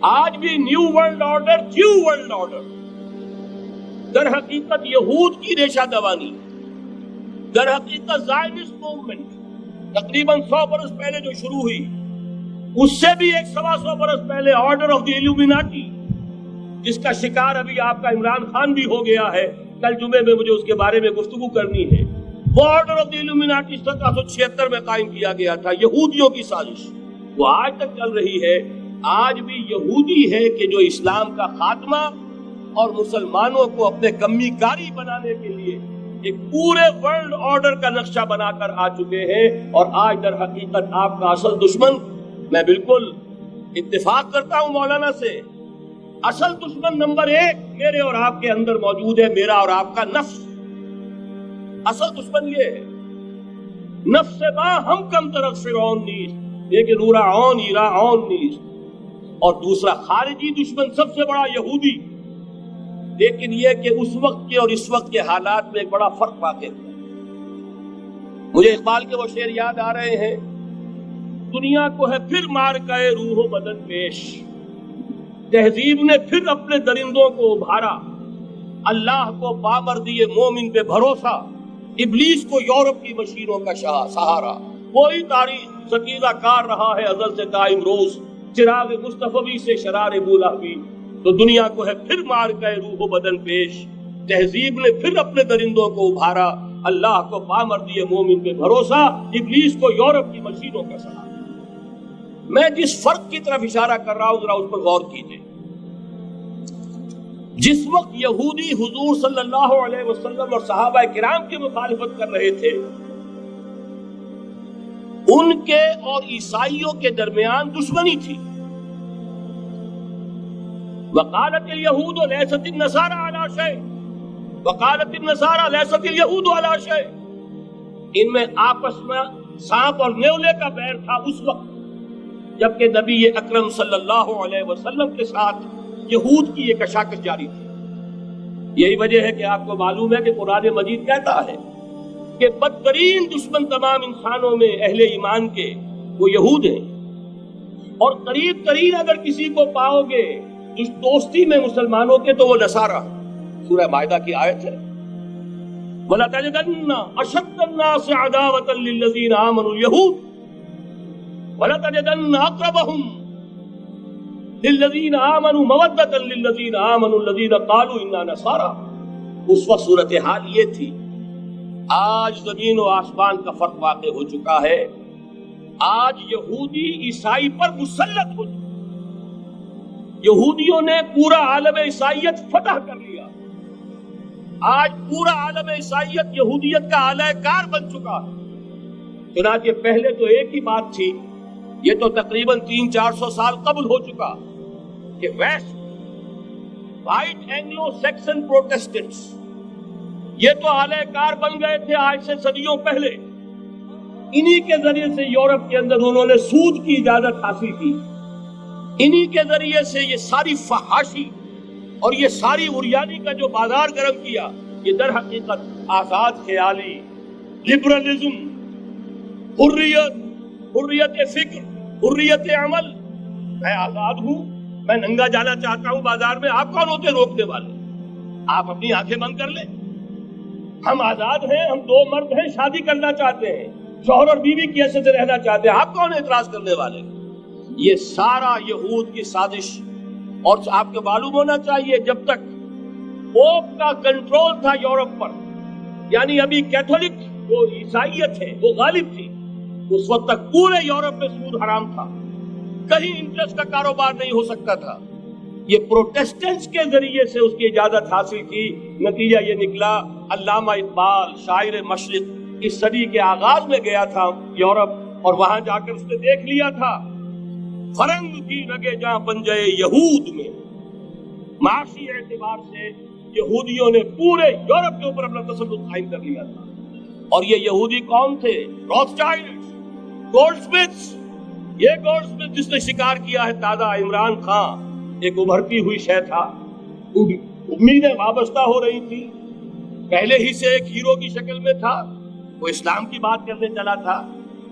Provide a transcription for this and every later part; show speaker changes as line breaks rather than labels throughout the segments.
آج بھی new world order new world order در حقیقت یہود کی ریشہ دوانی، در حقیقت زائنسٹ موومنٹ تقریباً 100 برس پہلے جو شروع ہوئی، اس سے بھی 125 برس پہلے آرڈر آف دی ایلومیناٹی، جس کا شکار ابھی آپ کا عمران خان بھی ہو گیا ہے، کل جمعے میں مجھے اس کے بارے میں گفتگو کرنی ہے۔ وہ آرڈر آف دی ایلومیناٹی 1776 میں قائم کیا گیا تھا، یہودیوں کی سازش، وہ آج تک چل رہی ہے۔ آج بھی یہودی ہے کہ جو اسلام کا خاتمہ اور مسلمانوں کو اپنے کمی کاری بنانے کے لیے ایک پورے ورلڈ آرڈر کا نقشہ بنا کر آ چکے ہیں، اور آج در حقیقت آپ کا اصل دشمن، میں بالکل اتفاق کرتا ہوں مولانا سے، اصل دشمن نمبر 1 میرے اور آپ کے اندر موجود ہے، میرا اور آپ کا نفس۔ اصل دشمن یہ ہے، نفس ما ہم کم طرف فرعون نیست لیکن نورا عون ایرا عون نیست۔ اور دوسرا خارجی دشمن سب سے بڑا یہودی، لیکن یہ کہ اس وقت کے اور اس وقت کے حالات میں ایک بڑا فرق واقع ہے۔ مجھے اقبال کے وہ شعر یاد آ رہے ہیں، دنیا کو ہے پھر مارکہ روح و بدن پیش، تہذیب نے پھر اپنے درندوں کو ابھارا، اللہ کو پامردی مومن پہ بھروسہ، ابلیس کو یورپ کی مشینوں کا سہارا۔ وہی تاریخ ستیزہ کار رہا ہے ازل سے قائم روز، چراغ مصطفی سے شرار بولہوی، تو دنیا کو ہے پھر مارکہ روح و بدن پیش، تہذیب نے پھر اپنے درندوں کو ابھارا، اللہ کو پامردی مومن پہ بھروسہ، ابلیس کو یورپ کی مشینوں کا سہارا۔ میں جس فرق کی طرف اشارہ کر رہا ہوں ذرا اس پر غور کیجئے۔ جس وقت یہودی حضور صلی اللہ علیہ وسلم اور صحابہ کرام کی مخالفت کر رہے تھے، ان کے اور عیسائیوں کے درمیان دشمنی تھی۔ وقالت اليہود لیست النصارى علی شیء وقالت النصارى لیست اليہود علی شیء، ان میں آپس میں سانپ اور نیولے کا بیر تھا اس وقت، جبکہ نبی اکرم صلی اللہ علیہ وسلم کے ساتھ یہود کی ایک کشاکش جاری تھی۔ یہی وجہ ہے کہ آپ کو معلوم ہے کہ قرآن مجید کہتا ہے کہ بدترین دشمن تمام انسانوں میں اہل ایمان کے وہ یہود ہیں، اور قریب ترین اگر کسی کو پاؤ گے دوستی میں مسلمانوں کے تو وہ نصارہ۔ سورہ مائدہ کی آیت ہے، وَلَتَجِدَنَّ أَشَدَّ النَّاسِ عَدَاوَةً لِلَّذِينَ آمَنُوا الْيَهُودَ وَلَتَجِدَنَّ أَقْرَبَهُمْ لِلَّذِينَ آمَنُوا مَوَدَّةً لِلَّذِينَ آمَنُوا الَّذِينَ قَالُوا إِنَّا نَصَارَى۔ اس وقت صورتحال یہ تھی۔ آج زمین و آسمان کا فرق واقع ہو چکا ہے، آج یہودی عیسائی پر مسلط ہو چکا، یہودیوں نے پورا عالم عیسائیت فتح کر لیا، آج پورا عالم عیسائیت یہودیت کا اعلی کار بن چکا ہے۔ چنانچہ پہلے تو ایک ہی بات تھی، یہ تو تقریباً 300-400 سال قبل ہو چکا کہ west white Anglo Saxon Protestants یہ تو اعلی کار بن گئے تھے آج سے صدیوں پہلے۔ انہی کے ذریعے سے یورپ کے اندر انہوں نے سود کی اجازت حاصل کی، انہی کے ذریعے سے یہ ساری فحاشی اور یہ ساری عریانی کا جو بازار گرم کیا، یہ در حقیقت آزاد خیالی، لبرلزم، حریت فکر، حریت عمل۔ میں آزاد ہوں، میں ننگا جانا چاہتا ہوں بازار میں، آپ کون ہوتے روکنے والے؟ آپ اپنی آنکھیں بند کر لیں، ہم آزاد ہیں، ہم 2 مرد ہیں، شادی کرنا چاہتے ہیں، شوہر اور بیوی کی حیثیت سے رہنا چاہتے ہیں، آپ کون اعتراض کرنے والے؟ یہ سارا یہود کی سازش۔ اور آپ کو معلوم ہونا چاہیے جب تک پوپ کا کنٹرول تھا یورپ پر، یعنی ابھی کیتھولک جو عیسائیت ہے وہ غالب تھی، اس وقت تک پورے یورپ میں سود حرام تھا، کہیں انٹرسٹ کا کاروبار نہیں ہو سکتا تھا۔ یہ پروٹیسٹنٹس کے ذریعے سے اس کی اجازت حاصل کی، نتیجہ یہ نکلا علامہ اقبال شاعر مشرق اس صدی کے آغاز میں گیا تھا یورپ، اور وہاں جا کر اس نے دیکھ لیا تھا فرنگ کی رگے جہاں پنجے یہود میں۔ معاشی اعتبار سے یہودیوں نے پورے یورپ کے اوپر اپنا تسلط قائم کر لیا تھا، اور یہ یہودی کون تھے؟ روتھشائلڈ، گولڈ سمتھس۔ یہ گولڈ سمتھ جس نے شکار کیا ہے تازہ عمران خان، ایک ابھرتی ہوئی شے تھا، امیدیں وابستہ ہو رہی تھی، پہلے ہی سے ایک ہیرو کی شکل میں تھا، وہ اسلام کی بات کرنے چلا تھا،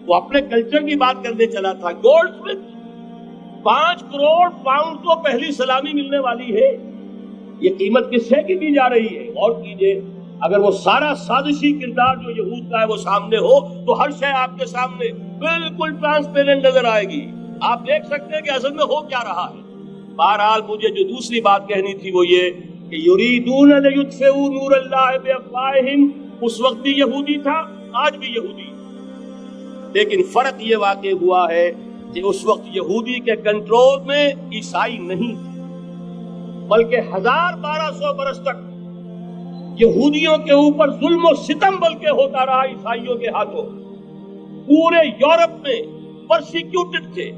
وہ اپنے کلچر کی بات کرنے چلا تھا۔ گولڈ سمتھ 5 کروڑ پاؤنڈ تو پہلی سلامی ملنے والی ہے. یہ قیمت کس سے کی جا رہی ہے؟ غور کیجئے. اگر وہ سارا سازشی کردار جو یہود کا ہے وہ سامنے ہو تو ہر شے آپ کے سامنے بالکل ٹرانسپیرنٹ نظر آئے گی. آپ دیکھ سکتے ہیں کہ اصل میں ہو کیا رہا ہے. بہرحال مجھے جو دوسری بات کہنی تھی وہ یہ کہ یریدون لیطفئوا نور اللہ بافواہہم، اس وقت بھی یہودی تھا، آج بھی یہودی. لیکن فرق یہ واقع ہوا ہے کہ اس وقت یہودی کے کنٹرول میں عیسائی نہیں، بلکہ 1200 برس تک یہودیوں کے اوپر ظلم و ستم بلکہ ہوتا رہا عیسائیوں کے ہاتھوں. پورے یورپ میں پرسیکیوٹڈ تھے.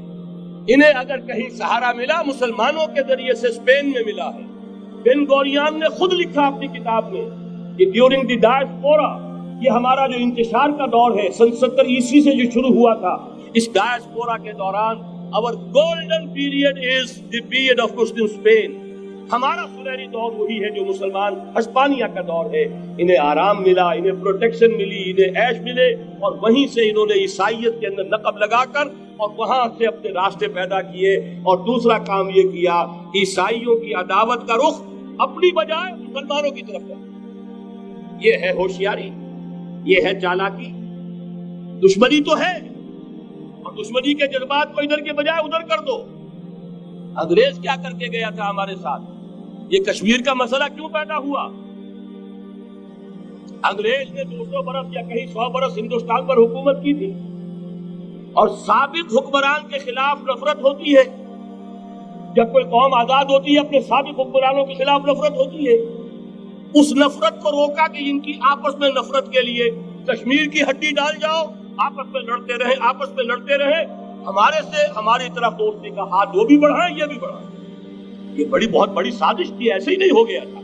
انہیں اگر کہیں سہارا ملا مسلمانوں کے ذریعے سے اسپین میں ملا ہے. بن گوریان نے خود لکھا اپنی کتاب میں کہ ڈیورنگ دی ڈائسپورا، یہ ہمارا جو انتشار کا دور ہے 70 عیسوی سے جو شروع ہوا تھا، اس ڈائسپورا کے دوران our golden period is the period of Muslim Spain. ہمارا سنہری دور وہی ہے جو مسلمان ہسپانیہ کا دور ہے. انہیں آرام ملا، انہیں پروٹیکشن ملی، انہیں عیش ملے، اور وہیں سے انہوں نے عیسائیت کے اندر نقب لگا کر اور وہاں سے اپنے راستے پیدا کیے. اور دوسرا کام یہ کیا، عیسائیوں کی عداوت کا رخ اپنی بجائے مسلمانوں کی طرف ہے. یہ ہے ہوشیاری، یہ ہے چالاکی. دشمنی تو ہے، اور دشمنی کے جذبات کو ادھر کے بجائے ادھر کر دو. انگریز کیا کر کے گیا تھا ہمارے ساتھ؟ یہ کشمیر کا مسئلہ کیوں پیدا ہوا؟ انگریز نے 200 برس یا کہیں 100 برس ہندوستان پر حکومت کی تھی، اور سابق حکمران کے خلاف نفرت ہوتی ہے. جب کوئی قوم آزاد ہوتی ہے اپنے سابق حکمرانوں کے خلاف نفرت ہوتی ہے. اس نفرت کو روکا کہ ان کی آپس میں نفرت کے لیے کشمیر کی ہڈی ڈال جاؤ، آپس میں لڑتے رہے. ہمارے سے ہماری طرف دوستی کا ہاتھ وہ بھی بڑھائیں، یہ بھی بڑھائیں. یہ بہت بڑی سازش تھی، ایسے ہی نہیں ہو گیا تھا.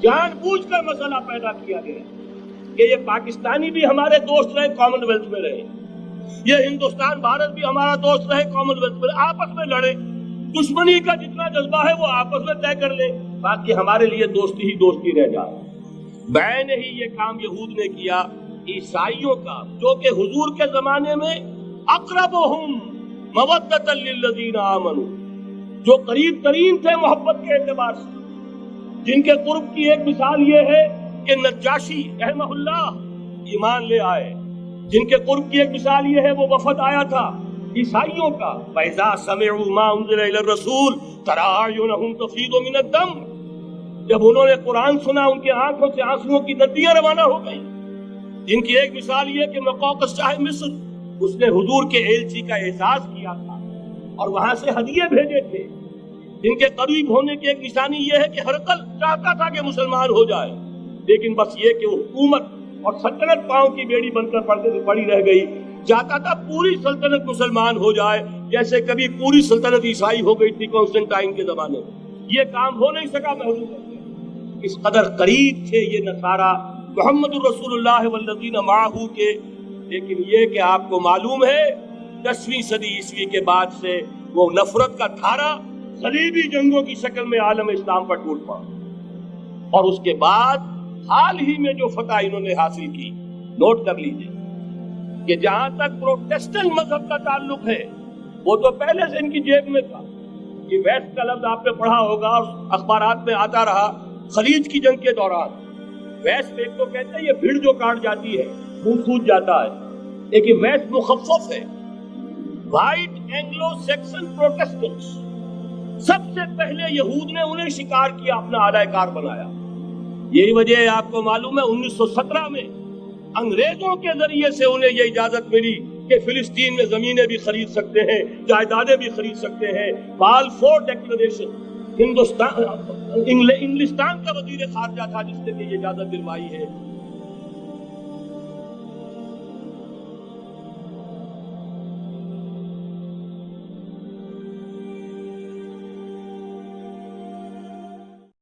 جان بوجھ کر مسئلہ پیدا کیا گیا کہ یہ پاکستانی بھی ہمارے دوست رہے، کامن ویلتھ میں رہے، یہ ہندوستان بھارت بھی ہمارا دوست رہے، کامن ویلتھ میں، آپس میں لڑے. دشمنی کا جتنا جذبہ ہے وہ آپس میں طے کر لے، باقی ہمارے لیے دوستی ہی دوستی رہ جائے. بعین ہی یہ کام یہود نے کیا عیسائیوں کا، جو کہ حضور کے زمانے میں اقربہم مودۃ للذین آمنوا، جو قریب ترین تھے محبت کے اعتبار سے، جن کے قرب کی ایک مثال یہ ہے کہ نجاشی رحمہ اللہ ایمان لے آئے. جن کے قرب کی ایک مثال یہ ہے وہ وفد آیا تھا عیسائیوں کا. فَإِذَا سَمِعُوا مَا أُنزِلَ إِلَى الرَّسُولِ تَرَىٰ أَعْيُنَهُمْ تَفِيضُ مِنَ الدَّمْعِ، جب انہوں نے قرآن سنا ان کی آنکھوں سے آنسوؤں کی ندیاں روانہ ہو گئی. جن کی ایک مثال یہ کہ مقوقس شاہ مصر، اس نے حضور کے ایلچی کا اعزاز کیا تھا اور وہاں سے ہدیے بھیجے تھے. جن کے قریب ہونے کی ایک نشانی یہ ہے کہ ہرقل چاہتا تھا کہ مسلمان ہو جائے، لیکن بس یہ کہ وہ حکومت اور سلطنت پاؤں کی بیڑی بن کر پڑی رہ گئی. چاہتا تھا پوری سلطنت مسلمان ہو جائے، جیسے کبھی پوری سلطنت عیسائی ہو گئی تھی کانسٹنٹائن کے زمانے میں. یہ کام ہو نہیں سکا محض اس قدر قریب تھے یہ نصارہ محمد الرسول اللہ والذین معہ کے. لیکن یہ کہ آپ کو معلوم ہے 10ویں صدی عیسوی کے بعد سے وہ نفرت کا دھارا صلیبی جنگوں کی شکل میں عالم اسلام پر ٹوٹ پڑا. اور اس کے بعد حال ہی میں جو فتح انہوں نے حاصل کی، نوٹ کر لیجئے کہ جہاں تک پروٹیسٹنٹ مذہب کا تعلق ہے وہ تو پہلے سے ان کی جیب میں تھا. یہ ویسٹ کا لفظ آپ نے پڑھا ہوگا اور اخبارات میں آتا رہا. خلیج کی جنگ کے دوران ویسٹ ایک تو کہتے ہیں یہ بھیڑ جو کاٹ جاتی ہے خون سوج جاتا ہے، لیکن ویسٹ مخفف ہے. وائٹ اینگلو سیکسن پروٹیسٹنٹس، سب سے پہلے یہود نے انہیں شکار کیا، اپنا اعلی کار بنایا. یہی وجہ ہے آپ کو معلوم ہے 1917 میں انگریزوں کے ذریعے سے انہیں یہ اجازت ملی کہ فلسطین میں زمینیں بھی خرید سکتے ہیں، جائیدادیں بھی خرید سکتے ہیں. بالفور ڈیکلریشن، انگلستان کا وزیر خارجہ تھا جس نے یہ اجازت دلوائی ہے.